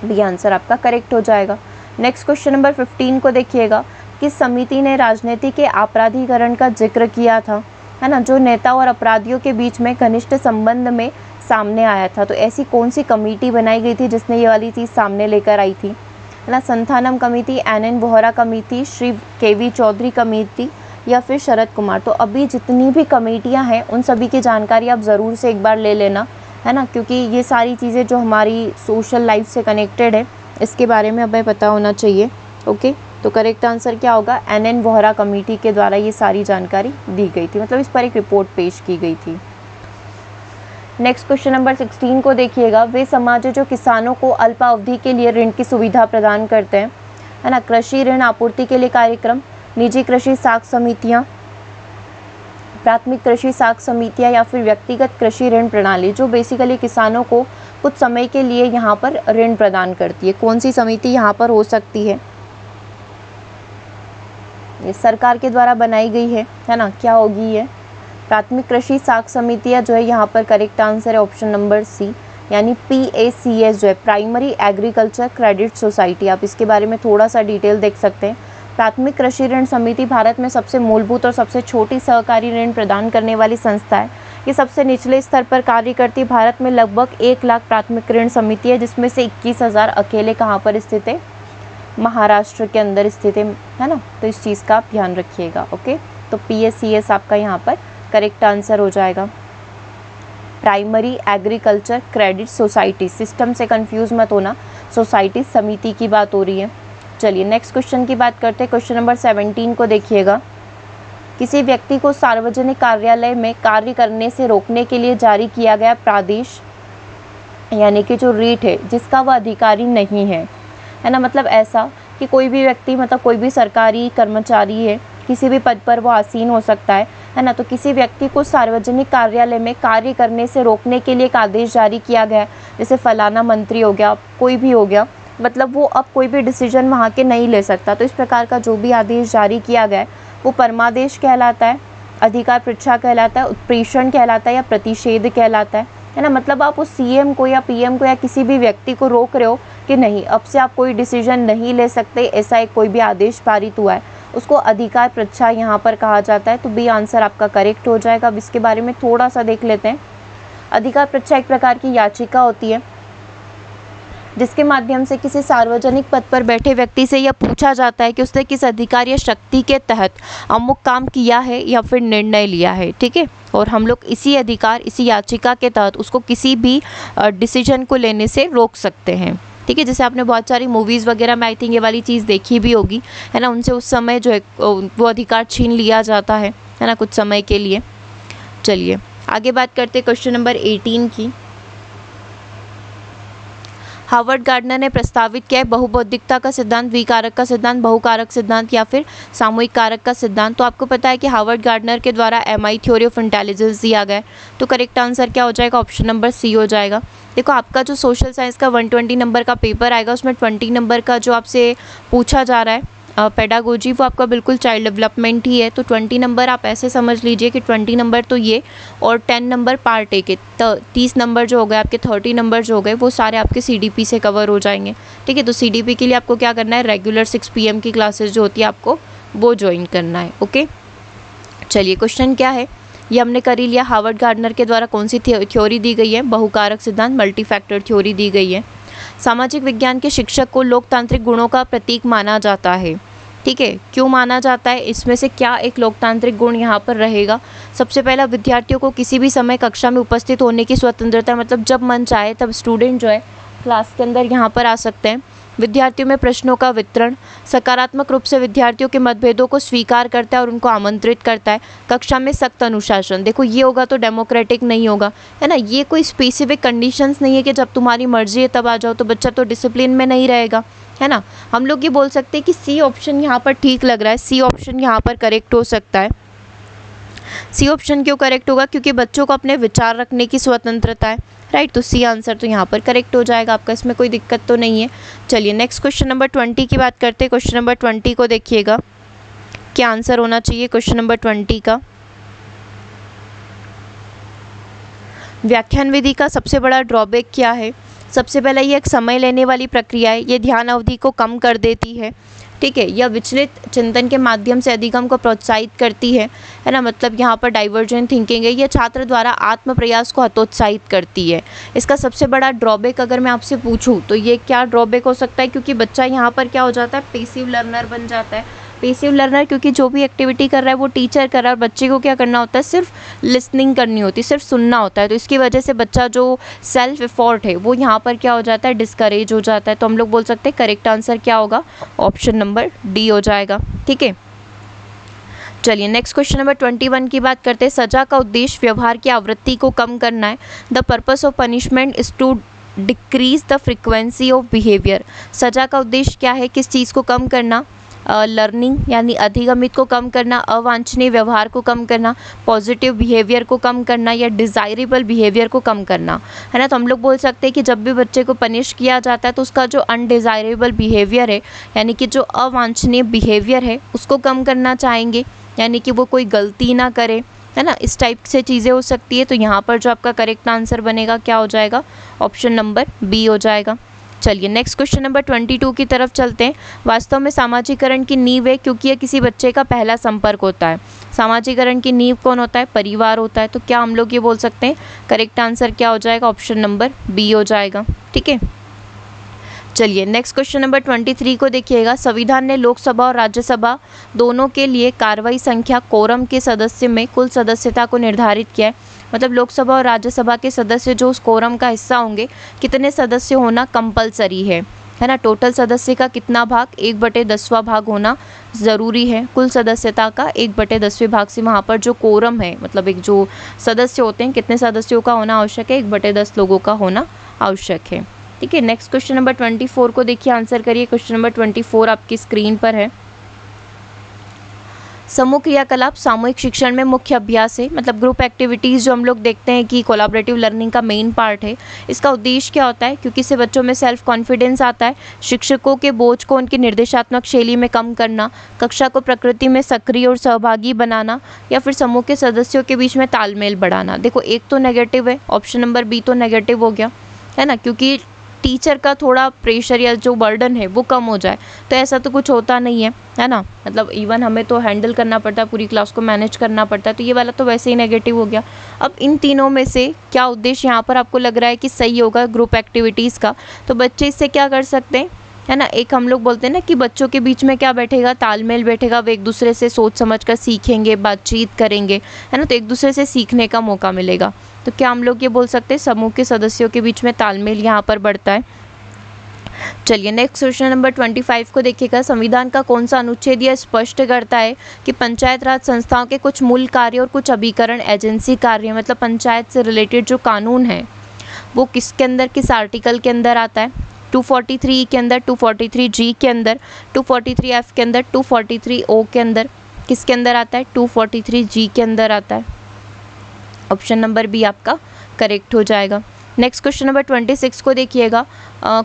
बी आंसर आपका करेक्ट हो जाएगा। नेक्स्ट क्वेश्चन नंबर 15 को देखिएगा, किस समिति ने राजनीति के आपराधीकरण का जिक्र किया था, है ना, जो नेता और अपराधियों के बीच में घनिष्ठ संबंध में सामने आया था। तो ऐसी कौन सी कमेटी बनाई गई थी जिसने ये वाली चीज़ सामने लेकर आई थी, है ना, Santhanam committee, N Vohra committee, Shri K Chaudhary committee या फिर शरद कुमार। तो अभी जितनी भी कमेटियां हैं उन सभी की जानकारी आप ज़रूर से एक बार ले लेना, है ना, क्योंकि ये सारी चीज़ें जो हमारी सोशल लाइफ से कनेक्टेड है इसके बारे में हमें पता होना चाहिए। ओके, तो करेक्ट आंसर क्या होगा, एन वोहरा कमेटी के द्वारा ये सारी जानकारी दी गई थी, मतलब इस पर एक रिपोर्ट पेश की गई थी। नेक्स्ट क्वेश्चन नंबर 16 को देखिएगा, वे समाज जो किसानों को अल्पावधि के लिए ऋण की सुविधा प्रदान करते हैं, है ना, कृषि ऋण आपूर्ति के लिए कार्यक्रम, निजी कृषि साख समितियां, प्राथमिक कृषि साख समितियां या फिर व्यक्तिगत कृषि ऋण प्रणाली, जो बेसिकली किसानों को कुछ समय के लिए यहाँ पर ऋण प्रदान करती है। कौन सी समिति यहाँ पर हो सकती है, ये सरकार के द्वारा बनाई गई है ना, क्या होगी ये, प्राथमिक कृषि साख समितियाँ जो है यहाँ पर करेक्ट आंसर है ऑप्शन नंबर सी, यानी PACS जो है प्राइमरी एग्रीकल्चर क्रेडिट सोसाइटी। आप इसके बारे में थोड़ा सा डिटेल देख सकते हैं। प्राथमिक कृषि ऋण समिति भारत में सबसे मूलभूत और सबसे छोटी सहकारी ऋण प्रदान करने वाली संस्था है। ये सबसे निचले स्तर पर कार्य करती है। भारत में लगभग 1 लाख प्राथमिक ऋण समिति है, जिसमें से 21,000 अकेले कहाँ पर स्थित है, महाराष्ट्र के अंदर स्थित है ना, तो इस चीज़ का आप ध्यान रखिएगा। ओके, तो PACS आपका यहाँ पर करेक्ट आंसर हो जाएगा। Primary agriculture credit society, system से कंफ्यूज मत होना, सोसाइटी समिति की बात हो रही है। चलिए नेक्स्ट क्वेश्चन की बात करते हैं। क्वेश्चन नंबर 17 को देखिएगा, किसी व्यक्ति को सार्वजनिक कार्यालय में कार्य करने से रोकने के लिए जारी किया गया प्रादेश यानी कि जो रीट है जिसका वह अधिकारी नहीं है ना, मतलब ऐसा कि कोई भी व्यक्ति, मतलब कोई भी सरकारी कर्मचारी है, किसी भी पद पर वो आसीन हो सकता है ना, तो किसी व्यक्ति को सार्वजनिक कार्यालय में कार्य करने से रोकने के लिए एक आदेश जारी किया गया है, जैसे फलाना मंत्री हो गया, कोई भी हो गया, मतलब वो अब कोई भी डिसीजन वहाँ के नहीं ले सकता। तो इस प्रकार का जो भी आदेश जारी किया गया है वो परमादेश कहलाता है, अधिकार पृच्छा कहलाता है, उत्प्रेषण कहलाता है या प्रतिषेध कहलाता है ना, मतलब आप उस CM को या PM को या किसी भी व्यक्ति को रोक रहे हो कि नहीं, अब से आप कोई डिसीजन नहीं ले सकते, ऐसा एक कोई भी आदेश पारित हुआ है, उसको अधिकार पृच्छा यहाँ पर कहा जाता है। तो बी आंसर आपका करेक्ट हो जाएगा। अब इसके बारे में थोड़ा सा देख लेते हैं। अधिकार पृच्छा एक प्रकार की याचिका होती है जिसके माध्यम से किसी सार्वजनिक पद पर बैठे व्यक्ति से यह पूछा जाता है कि उसने किस अधिकार या शक्ति के तहत अमुक काम किया है या फिर निर्णय लिया है, ठीक है, और हम लोग इसी अधिकार, इसी याचिका के तहत उसको किसी भी डिसीजन को लेने से रोक सकते हैं, ठीक है। जैसे आपने बहुत सारी मूवीज़ वगैरह में आई थिंक ये वाली चीज़ देखी भी होगी, है ना, उनसे उस समय जो है वो अधिकार छीन लिया जाता है ना, कुछ समय के लिए। चलिए आगे बात करते हैं क्वेश्चन नंबर 18 की। हार्वर्ड गार्डनर ने प्रस्तावित किया है बहुबौद्धिकता का सिद्धांत, द्विकारक का सिद्धांत, बहुकारक सिद्धांत या फिर सामूहिक कारक का सिद्धांत। तो आपको पता है कि हार्वर्ड गार्डनर के द्वारा MI थ्योरी ऑफ इंटेलिजेंस दिया गया है। तो करेक्ट आंसर क्या हो जाएगा, ऑप्शन नंबर सी हो जाएगा। देखो आपका जो सोशल साइंस का 120 नंबर का पेपर आएगा उसमें 20 नंबर का जो आपसे पूछा जा रहा है पेडागोजी, वो आपका बिल्कुल चाइल्ड डेवलपमेंट ही है। तो 20 नंबर आप ऐसे समझ लीजिए कि 20 नंबर तो ये और 10 नंबर पार्ट ए के, 30 नंबर जो हो गए आपके, 30 नंबर जो हो गए वो सारे आपके CDP से कवर हो जाएंगे, ठीक है। तो CDP के लिए आपको क्या करना है, रेगुलर 6 PM की क्लासेस जो होती है आपको वो ज्वाइन करना है। ओके, चलिए क्वेश्चन क्या है ये हमने कर ही लिया। हार्वर्ड गार्डनर के द्वारा कौन सी थ्योरी दी गई है, बहुकारक सिद्धांत, मल्टी फैक्टर थ्योरी दी गई है। सामाजिक विज्ञान के शिक्षक को लोकतांत्रिक गुणों का प्रतीक माना जाता है, ठीक है, क्यों माना जाता है, इसमें से क्या एक लोकतांत्रिक गुण यहाँ पर रहेगा। सबसे पहला, विद्यार्थियों को किसी भी समय कक्षा में उपस्थित होने की स्वतंत्रता, मतलब जब मन चाहे तब स्टूडेंट जो है क्लास के अंदर यहाँ पर आ सकते हैं। विद्यार्थियों में प्रश्नों का वितरण, सकारात्मक रूप से विद्यार्थियों के मतभेदों को स्वीकार करता है और उनको आमंत्रित करता है। कक्षा में सख्त अनुशासन, देखो ये होगा तो डेमोक्रेटिक नहीं होगा, है ना, ये कोई स्पेसिफिक कंडीशंस नहीं है कि जब तुम्हारी मर्जी है तब आ जाओ, तो बच्चा तो डिसिप्लिन में नहीं रहेगा, है ना। हम लोग ये बोल सकते हैं कि सी ऑप्शन यहाँ पर ठीक लग रहा है, सी ऑप्शन यहाँ पर करेक्ट हो सकता है। सी ऑप्शन क्यों करेक्ट होगा, क्योंकि बच्चों को अपने विचार रखने की स्वतंत्रता है, राइट। तो सी आंसर तो यहाँ पर करेक्ट हो जाएगा आपका, इसमें कोई दिक्कत तो नहीं है। चलिए नेक्स्ट क्वेश्चन नंबर 20 की बात करते हैं। क्वेश्चन नंबर 20 को देखिएगा, क्या आंसर होना चाहिए क्वेश्चन नंबर 20 का। व्याख्यान विधि का सबसे बड़ा ड्रॉबैक क्या है। सबसे पहला ये एक समय लेने वाली प्रक्रिया है, ये ध्यान अवधि को कम कर देती है, ठीक है। यह विचलित चिंतन के माध्यम से अधिगम को प्रोत्साहित करती है ना, मतलब यहाँ पर डाइवर्जेंट थिंकिंग है। यह छात्र द्वारा आत्म प्रयास को हतोत्साहित करती है। इसका सबसे बड़ा ड्रॉबैक अगर मैं आपसे पूछूं तो ये क्या ड्रॉबैक हो सकता है, क्योंकि बच्चा यहाँ पर क्या हो जाता है, पेसिव लर्नर बन जाता है। पेसिव लर्नर क्योंकि जो भी एक्टिविटी कर रहा है वो टीचर कर रहा है और बच्चे को क्या करना होता है, सिर्फ लिसनिंग करनी होती है, सिर्फ सुनना होता है। तो इसकी वजह से बच्चा जो सेल्फ एफर्ट है वो यहाँ पर क्या हो जाता है, डिस्करेज हो जाता है। तो हम लोग बोल सकते हैं करेक्ट आंसर क्या होगा, ऑप्शन नंबर डी हो जाएगा, ठीक है। चलिए नेक्स्ट क्वेश्चन नंबर 21 की बात करते हैं। सजा का उद्देश्य व्यवहार की आवृत्ति को कम करना है। The purpose of punishment is to decrease the frequency of behaviour. सजा का उद्देश्य क्या है, किस चीज़ को कम करना, लर्निंग यानी अधिगमित को कम करना, अवांछनीय व्यवहार को कम करना, पॉजिटिव बिहेवियर को कम करना या डिज़ायरेबल बिहेवियर को कम करना, है ना। तो हम लोग बोल सकते हैं कि जब भी बच्चे को पनिश किया जाता है तो उसका जो अनडिज़ायरेबल बिहेवियर है यानी कि जो अवांछनीय बिहेवियर है उसको कम करना चाहेंगे, यानी कि वो कोई गलती ना करे, है ना। इस टाइप से चीज़ें हो सकती है। तो यहाँ पर जो आपका करेक्ट आंसर बनेगा क्या हो जाएगा, ऑप्शन नंबर बी हो जाएगा। चलिए नेक्स्ट क्वेश्चन नंबर 22 की तरफ चलते हैं। वास्तव में सामाजिकरण की नींव है क्योंकि यह किसी बच्चे का पहला संपर्क होता है। सामाजिकरण की नींव कौन होता है, परिवार होता है। तो क्या हम लोग ये बोल सकते हैं करेक्ट आंसर क्या हो जाएगा, ऑप्शन नंबर बी हो जाएगा, ठीक है। चलिए नेक्स्ट क्वेश्चन नंबर 23 को देखिएगा। संविधान ने लोकसभा और राज्यसभा दोनों के लिए कार्रवाई संख्या कोरम के सदस्य में कुल सदस्यता को निर्धारित किया है। मतलब लोकसभा और राज्यसभा के सदस्य जो उस कोरम का हिस्सा होंगे, कितने सदस्य होना कंपलसरी है ना। टोटल सदस्य का कितना भाग, 1/10वां भाग होना ज़रूरी है। कुल सदस्यता का 1/10वें भाग से वहाँ पर जो कोरम है, मतलब एक जो सदस्य होते हैं, कितने सदस्यों का होना आवश्यक है, 1/10 लोगों का होना आवश्यक है, ठीक है। नेक्स्ट क्वेश्चन नंबर 24 को देखिए, आंसर करिए। क्वेश्चन नंबर 24 आपकी स्क्रीन पर है। समूह क्रियाकलाप सामूहिक शिक्षण में मुख्य अभ्यास है। मतलब ग्रुप एक्टिविटीज़ जो हम लोग देखते हैं कि कोलैबोरेटिव लर्निंग का मेन पार्ट है। इसका उद्देश्य क्या होता है, क्योंकि इससे बच्चों में सेल्फ कॉन्फिडेंस आता है, शिक्षकों के बोझ को उनकी निर्देशात्मक शैली में कम करना, कक्षा को प्रकृति में सक्रिय और सहभागी बनाना, या फिर समूह के सदस्यों के बीच में तालमेल बढ़ाना। देखो एक तो नेगेटिव है, ऑप्शन नंबर बी तो नेगेटिव हो गया, है ना, क्योंकि टीचर का थोड़ा प्रेशर या जो बर्डन है वो कम हो जाए। तो ऐसा तो कुछ होता नहीं है ना। मतलब इवन हमें तो हैंडल करना पड़ता है, पूरी क्लास को मैनेज करना पड़ता है। तो ये वाला तो वैसे ही नेगेटिव हो गया। अब इन तीनों में से क्या उद्देश्य यहाँ पर आपको लग रहा है कि सही होगा ग्रुप एक्टिविटीज़ का। तो बच्चे इससे क्या कर सकते हैं, है ना। एक हम लोग बोलते हैं ना कि बच्चों के बीच में क्या बैठेगा, तालमेल बैठेगा, वो एक दूसरे से सोच समझ कर सीखेंगे, बातचीत करेंगे, है ना। तो एक दूसरे से सीखने का मौका मिलेगा। तो क्या हम लोग ये बोल सकते हैं समूह के सदस्यों के बीच में तालमेल यहाँ पर बढ़ता है। चलिए नेक्स्ट क्वेश्चन नंबर 25 को देखिएगा। संविधान का कौन सा अनुच्छेद यह स्पष्ट करता है कि पंचायत राज संस्थाओं के कुछ मूल कार्य और कुछ अभिकरण एजेंसी कार्य, मतलब पंचायत से रिलेटेड जो कानून है वो किसके अंदर, किस आर्टिकल के अंदर आता है, 243 के अंदर, 243G के अंदर, 243F के अंदर, 243O के अंदर, किसके अंदर आता है, 243G के अंदर आता है। ऑप्शन नंबर बी आपका करेक्ट हो जाएगा। नेक्स्ट क्वेश्चन नंबर 26 को देखिएगा।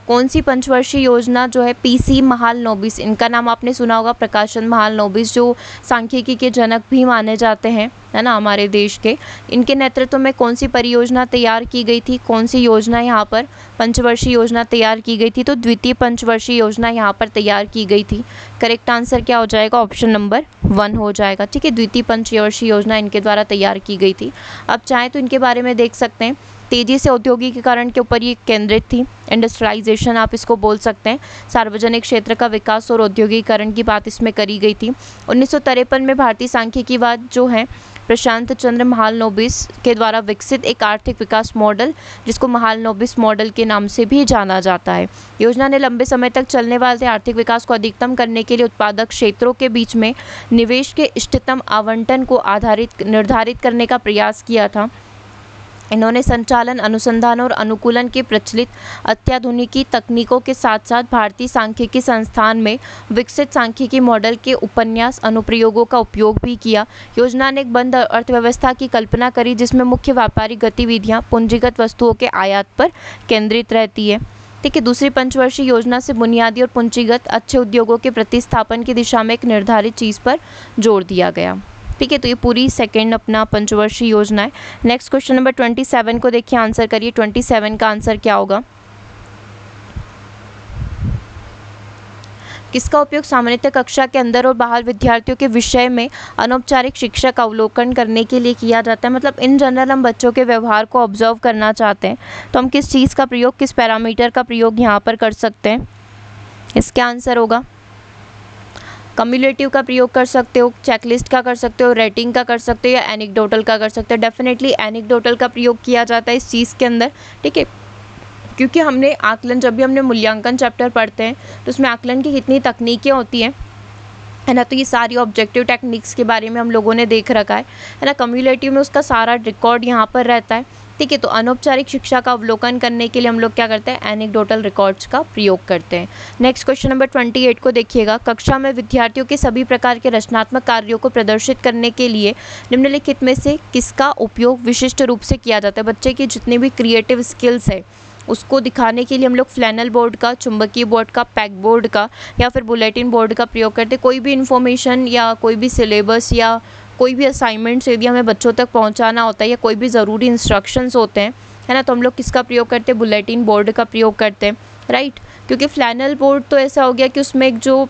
कौन सी पंचवर्षीय योजना जो है PC महालनोबिस, इनका नाम आपने सुना होगा, प्रकाशन महालनोबिस, जो सांख्यिकी के जनक भी माने जाते हैं, है ना, हमारे देश के। इनके नेतृत्व में कौन सी परियोजना तैयार की गई थी, कौन सी योजना यहाँ पर पंचवर्षीय योजना तैयार की गई थी, तो द्वितीय पंचवर्षीय योजना यहाँ पर तैयार की गई थी। करेक्ट आंसर क्या हो जाएगा, ऑप्शन नंबर 1 हो जाएगा, ठीक है। द्वितीय पंचवर्षीय योजना इनके द्वारा तैयार की गई थी। अब चाहें तो इनके बारे में देख सकते हैं। तेजी से औद्योगिकीकरण के ऊपर ये केंद्रित थी, इंडस्ट्रियलाइजेशन आप इसको बोल सकते हैं। सार्वजनिक क्षेत्र का विकास और औद्योगिकीकरण की बात इसमें करी गई थी। 1953 में भारतीय सांख्यिकीवाद जो है प्रशांत चंद्र महालनोबिस के द्वारा विकसित एक आर्थिक विकास मॉडल, जिसको महालनोबिस मॉडल के नाम से भी जाना जाता है। योजना ने लंबे समय तक चलने वाले आर्थिक विकास को अधिकतम करने के लिए उत्पादक क्षेत्रों के बीच में निवेश के इष्टतम आवंटन को निर्धारित करने का प्रयास किया था। इन्होंने संचालन, अनुसंधान और अनुकूलन के प्रचलित अत्याधुनिकी तकनीकों के साथ साथ भारतीय सांख्यिकी संस्थान में विकसित सांख्यिकी मॉडल के उपन्यास अनुप्रयोगों का उपयोग भी किया। योजना ने एक बंद अर्थव्यवस्था की कल्पना करी, जिसमें मुख्य व्यापारिक गतिविधियां पूंजीगत वस्तुओं के आयात पर केंद्रित रहती है, ठीक है। दूसरी पंचवर्षीय योजना से बुनियादी और पूंजीगत अच्छे उद्योगों के प्रतिस्थापन की दिशा में एक निर्धारित चीज़ पर जोर दिया गया, ठीक है। तो ये पूरी सेकेंड अपना पंचवर्षीय योजना है। नेक्स्ट क्वेश्चन नंबर 27 को देखिए, आंसर करिए। 27 का आंसर क्या होगा, किसका उपयोग सामान्यतः कक्षा के अंदर और बाहर विद्यार्थियों के विषय में अनौपचारिक शिक्षा का अवलोकन करने के लिए किया जाता है। मतलब इन जनरल हम बच्चों के व्यवहार को ऑब्जर्व करना चाहते हैं तो हम किस चीज़ का प्रयोग, किस पैरामीटर का प्रयोग यहाँ पर कर सकते हैं? इसका आंसर होगा कम्युलेटिव का प्रयोग कर सकते हो, चेकलिस्ट का कर सकते हो, रेटिंग का कर सकते हो या एनेक्डोटल का कर सकते हो। डेफिनेटली एनेक्डोटल का प्रयोग किया जाता है इस चीज़ के अंदर, ठीक है, क्योंकि हमने आकलन, जब भी हमने मूल्यांकन चैप्टर पढ़ते हैं तो उसमें आकलन की कितनी तकनीकें होती हैं, है ना, तो ये सारी ऑब्जेक्टिव टेक्निक्स के बारे में हम लोगों ने देख रखा है ना। कम्युलेटिव में उसका सारा रिकॉर्ड यहाँ पर रहता है, ठीक है। तो अनौपचारिक शिक्षा का अवलोकन करने के लिए हम लोग क्या करते हैं? एनेक्डोटल रिकॉर्ड्स का प्रयोग करते हैं। नेक्स्ट क्वेश्चन नंबर 28 को देखिएगा। कक्षा में विद्यार्थियों के सभी प्रकार के रचनात्मक कार्यों को प्रदर्शित करने के लिए निम्नलिखित में से किसका उपयोग विशिष्ट रूप से किया जाता है? बच्चे की जितनी भी क्रिएटिव स्किल्स है उसको दिखाने के लिए हम लोग फ्लैनल बोर्ड का, चुंबकीय बोर्ड का, पैक बोर्ड का या फिर बुलेटिन बोर्ड का प्रयोग करते हैं। कोई भी इन्फॉर्मेशन या कोई भी सिलेबस या कोई भी असाइनमेंट्स यदि हमें बच्चों तक पहुंचाना होता है या कोई भी ज़रूरी इंस्ट्रक्शंस होते हैं, है ना, तो हम लोग किसका प्रयोग करते हैं? बुलेटिन बोर्ड का प्रयोग करते हैं, राइट। क्योंकि फ्लैनल बोर्ड तो ऐसा हो गया कि उसमें एक जो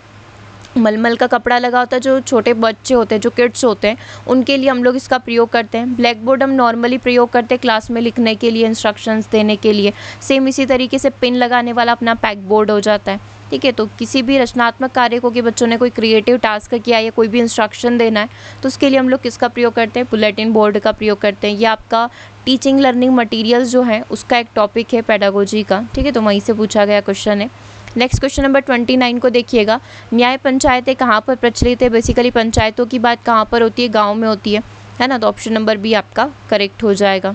मलमल का कपड़ा लगा होता है, जो छोटे बच्चे होते हैं, जो किड्स होते हैं, उनके लिए हम लोग इसका प्रयोग करते हैं। ब्लैक बोर्ड हम नॉर्मली प्रयोग करते हैं क्लास में लिखने के लिए, इंस्ट्रक्शंस देने के लिए। सेम इसी तरीके से पिन लगाने वाला अपना पैक बोर्ड हो जाता है, ठीक है। तो किसी भी रचनात्मक कार्य को कि बच्चों ने कोई क्रिएटिव टास्क किया या कोई भी इंस्ट्रक्शन देना है तो उसके लिए हम लोग किसका प्रयोग करते हैं? बुलेटिन बोर्ड का प्रयोग करते हैं। ये आपका टीचिंग लर्निंग मटीरियल्स जो है उसका एक टॉपिक है पेडागोजी का, ठीक है, तो वहीं से पूछा गया क्वेश्चन है। नेक्स्ट क्वेश्चन नंबर 29 को देखिएगा। न्याय पंचायतें कहाँ पर प्रचलित है? बेसिकली पंचायतों की बात कहाँ पर होती है? गाँव में होती है ना, तो ऑप्शन नंबर बी आपका करेक्ट हो जाएगा।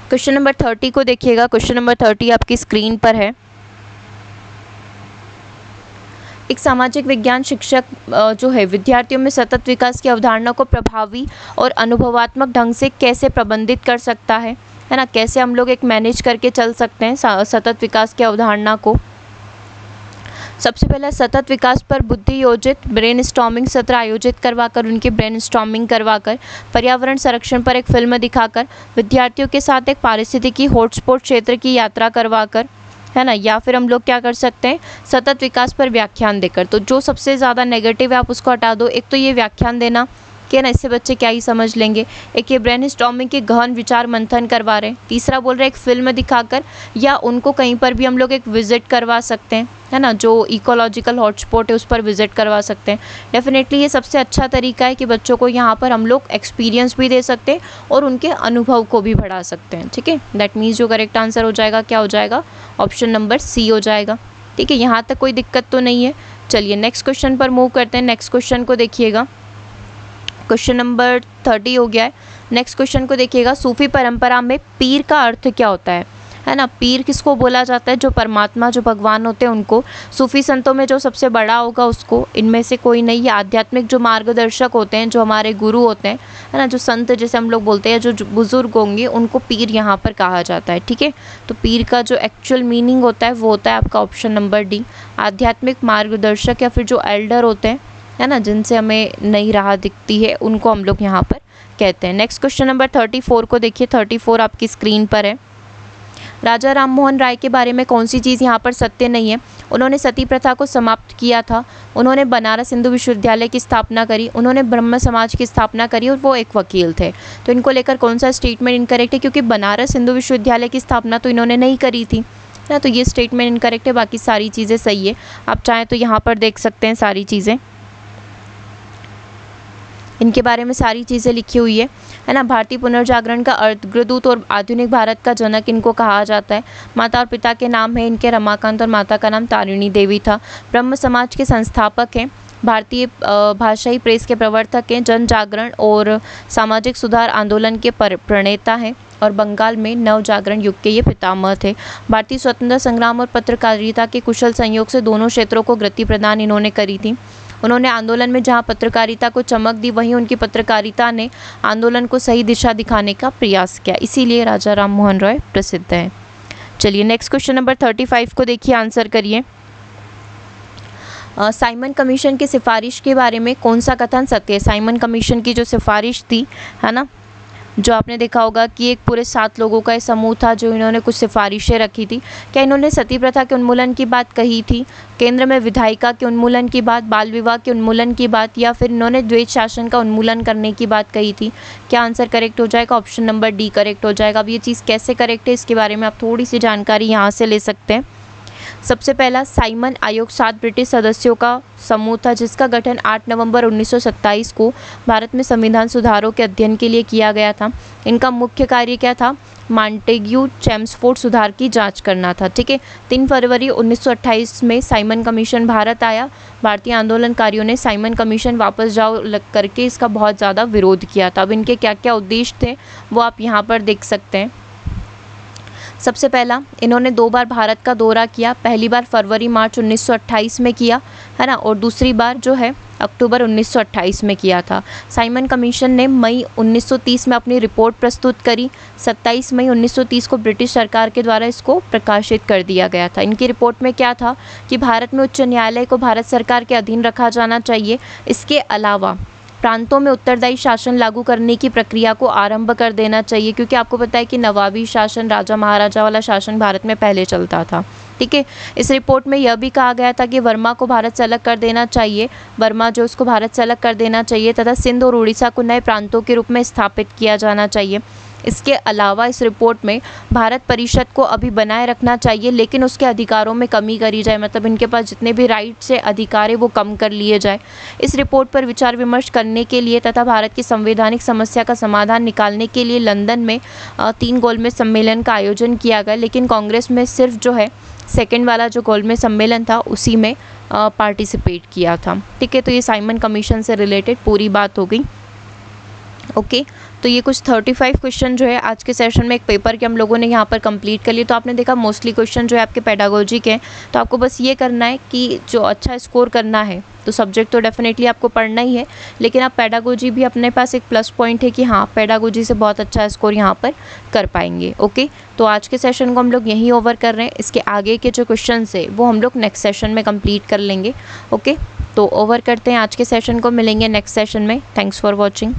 क्वेश्चन नंबर 30 को देखिएगा। क्वेश्चन नंबर 30 आपकी स्क्रीन पर है। एक सामाजिक विज्ञान शिक्षक जो है विद्यार्थियों में सतत विकास की अवधारणा को प्रभावी और अनुभवात्मक ढंग से कैसे प्रबंधित कर सकता है ना, कैसे हम लोग एक मैनेज करके चल सकते हैं सतत विकास की अवधारणा को? सबसे पहले सतत विकास पर बुद्धि योजित ब्रेनस्टॉर्मिंग सत्र आयोजित करवाकर, उनकी ब्रेनस्टॉर्मिंग करवाकर, पर्यावरण संरक्षण पर एक फिल्म दिखाकर, विद्यार्थियों के साथ एक पारिस्थितिकी हॉटस्पॉट क्षेत्र की यात्रा करवाकर, है ना, या फिर हम लोग क्या कर सकते हैं? सतत विकास पर व्याख्यान देकर। तो जो सबसे ज़्यादा नेगेटिव है आप उसको हटा दो। एक तो ये व्याख्यान देना कि ना, इससे बच्चे क्या ही समझ लेंगे। एक ये ब्रेनस्टॉर्मिंग के गहन विचार मंथन करवा रहे हैं। तीसरा बोल रहे हैं एक फिल्म दिखाकर, या उनको कहीं पर भी हम लोग एक विजिट करवा सकते हैं, है ना, जो इकोलॉजिकल हॉटस्पॉट है उस पर विजिट करवा सकते हैं। डेफिनेटली ये सबसे अच्छा तरीका है कि बच्चों को यहाँ पर हम लोग एक्सपीरियंस भी दे सकते हैं और उनके अनुभव को भी बढ़ा सकते हैं, ठीक है। दैट मीन्स जो करेक्ट आंसर हो जाएगा क्या हो जाएगा? ऑप्शन नंबर सी हो जाएगा, ठीक है। यहाँ तक कोई दिक्कत तो नहीं है। चलिए नेक्स्ट क्वेश्चन पर मूव करते हैं। नेक्स्ट क्वेश्चन को देखिएगा। क्वेश्चन नंबर 30 हो गया है। नेक्स्ट क्वेश्चन को देखिएगा। सूफी परंपरा में पीर का अर्थ क्या होता है ना? पीर किसको बोला जाता है? जो परमात्मा, जो भगवान होते हैं उनको। सूफी संतों में जो सबसे बड़ा होगा उसको, इनमें से कोई नहीं। ये आध्यात्मिक जो मार्गदर्शक होते हैं, जो हमारे गुरु होते हैं, है ना, जो संत जैसे हम लोग बोलते हैं, जो बुजुर्ग होंगे उनको पीर यहाँ पर कहा जाता है, ठीक है। तो पीर का जो एक्चुअल मीनिंग होता है वो होता है आपका ऑप्शन नंबर डी, आध्यात्मिक मार्गदर्शक या फिर जो एल्डर होते हैं, है ना, जिनसे हमें नई राह दिखती है, उनको हम लोग यहाँ पर कहते हैं। नेक्स्ट क्वेश्चन नंबर 34 को देखिए। 34 आपकी स्क्रीन पर है। राजा राम मोहन राय के बारे में कौन सी चीज़ यहाँ पर सत्य नहीं है? उन्होंने सती प्रथा को समाप्त किया था, उन्होंने बनारस हिंदू विश्वविद्यालय की स्थापना करी, उन्होंने ब्रह्म समाज की स्थापना करी और वो एक वकील थे। तो इनको लेकर कौन सा स्टेटमेंट इनकरेक्ट है? क्योंकि बनारस हिंदू विश्वविद्यालय की स्थापना तो इन्होंने नहीं करी थी ना, तो ये स्टेटमेंट इनकरेक्ट है। बाकी सारी चीज़ें सही है। आप चाहें तो यहाँ पर देख सकते हैं सारी चीज़ें, इनके बारे में सारी चीज़ें लिखी हुई है ना। भारतीय पुनर्जागरण का अग्रदूत और आधुनिक भारत का जनक इनको कहा जाता है। माता और पिता के नाम है इनके रमाकांत और माता का नाम तारिणी देवी था। ब्रह्म समाज के संस्थापक हैं, भारतीय भाषाई प्रेस के प्रवर्तक हैं, जन जागरण और सामाजिक सुधार आंदोलन के प्रणेता हैं और बंगाल में नव जागरण युग के ये पितामह थे। भारतीय स्वतंत्रता संग्राम और पत्रकारिता के कुशल संयोग से दोनों क्षेत्रों को गति प्रदान इन्होंने करी थी। उन्होंने आंदोलन में जहां पत्रकारिता को चमक दी, वहीं उनकी पत्रकारिता ने आंदोलन को सही दिशा दिखाने का प्रयास किया, इसीलिए राजा राम मोहन राय प्रसिद्ध हैं। चलिए नेक्स्ट क्वेश्चन नंबर 35 को देखिए, आंसर करिए। साइमन कमीशन की सिफारिश के बारे में कौन सा कथन सत्य है? साइमन कमीशन की जो सिफारिश थी, है ना, जो आपने देखा होगा कि एक पूरे 7 लोगों का समूह था जो इन्होंने कुछ सिफारिशें रखी थी। क्या इन्होंने सती प्रथा के उन्मूलन की बात कही थी, केंद्र में विधायिका के उन्मूलन की बात, बाल विवाह के उन्मूलन की बात, या फिर इन्होंने द्वैत शासन का उन्मूलन करने की बात कही थी? क्या आंसर करेक्ट हो जाएगा? ऑप्शन नंबर डी करेक्ट हो जाएगा। अब ये चीज़ कैसे करेक्ट है इसके बारे में आप थोड़ी सी जानकारी यहाँ से ले सकते हैं। सबसे पहला साइमन आयोग 7 ब्रिटिश सदस्यों का समूह था जिसका गठन 8 नवंबर 1927 को भारत में संविधान सुधारों के अध्ययन के लिए किया गया था। इनका मुख्य कार्य क्या था? मॉन्टेग्यू चेम्सफोर्ड सुधार की जांच करना था। ठीक है। 3 फरवरी 1928 में साइमन कमीशन भारत आया। भारतीय आंदोलनकारियों ने साइमन कमीशन वापस जाओ करके इसका बहुत ज़्यादा विरोध किया था। अब इनके क्या क्या उद्देश्य थे वो आप यहाँ पर देख सकते हैं। सबसे पहला, इन्होंने 2 बार भारत का दौरा किया। पहली बार फरवरी मार्च 1928 में किया, है ना, और दूसरी बार जो है अक्टूबर 1928 में किया था। साइमन कमीशन ने मई 1930 में अपनी रिपोर्ट प्रस्तुत करी। 27 मई 1930 को ब्रिटिश सरकार के द्वारा इसको प्रकाशित कर दिया गया था। इनकी रिपोर्ट में क्या था कि भारत में उच्च न्यायालय को भारत सरकार के अधीन रखा जाना चाहिए। इसके अलावा प्रांतों में उत्तरदायी शासन लागू करने की प्रक्रिया को आरंभ कर देना चाहिए, क्योंकि आपको पता है कि नवाबी शासन, राजा महाराजा वाला शासन भारत में पहले चलता था। ठीक है। इस रिपोर्ट में यह भी कहा गया था कि वर्मा को भारत से अलग कर देना चाहिए, वर्मा जो उसको भारत से अलग कर देना चाहिए, तथा सिंध और उड़ीसा को नए प्रांतों के रूप में स्थापित किया जाना चाहिए। इसके अलावा इस रिपोर्ट में भारत परिषद को अभी बनाए रखना चाहिए, लेकिन उसके अधिकारों में कमी करी जाए, मतलब इनके पास जितने भी राइट्स से अधिकार है वो कम कर लिए जाए। इस रिपोर्ट पर विचार विमर्श करने के लिए तथा भारत की संवैधानिक समस्या का समाधान निकालने के लिए लंदन में 3 गोलमेज सम्मेलन का आयोजन किया गया, लेकिन कांग्रेस में सिर्फ जो है सेकेंड वाला जो गोलमेज सम्मेलन था उसी में पार्टिसिपेट किया था। ठीक है। तो ये साइमन कमीशन से रिलेटेड पूरी बात हो गई। ओके। तो ये कुछ 35 क्वेश्चन जो है आज के सेशन में एक पेपर के हम लोगों ने यहाँ पर कंप्लीट कर लिए। तो आपने देखा मोस्टली क्वेश्चन जो है आपके पेडागोजी के हैं। तो आपको बस ये करना है कि जो अच्छा स्कोर करना है तो सब्जेक्ट तो डेफिनेटली आपको पढ़ना ही है, लेकिन आप पेडागोजी भी अपने पास एक प्लस पॉइंट है कि हाँ पेडागोजी से बहुत अच्छा स्कोर यहाँ पर कर पाएंगे। ओके। तो आज के सेशन को हम लोग यहीं ओवर कर रहे हैं। इसके आगे के जो क्वेश्चन है वो हम लोग नेक्स्ट सेशन में कंप्लीट कर लेंगे। ओके। तो ओवर करते हैं आज के सेशन को, मिलेंगे नेक्स्ट सेशन में। Thanks for watching.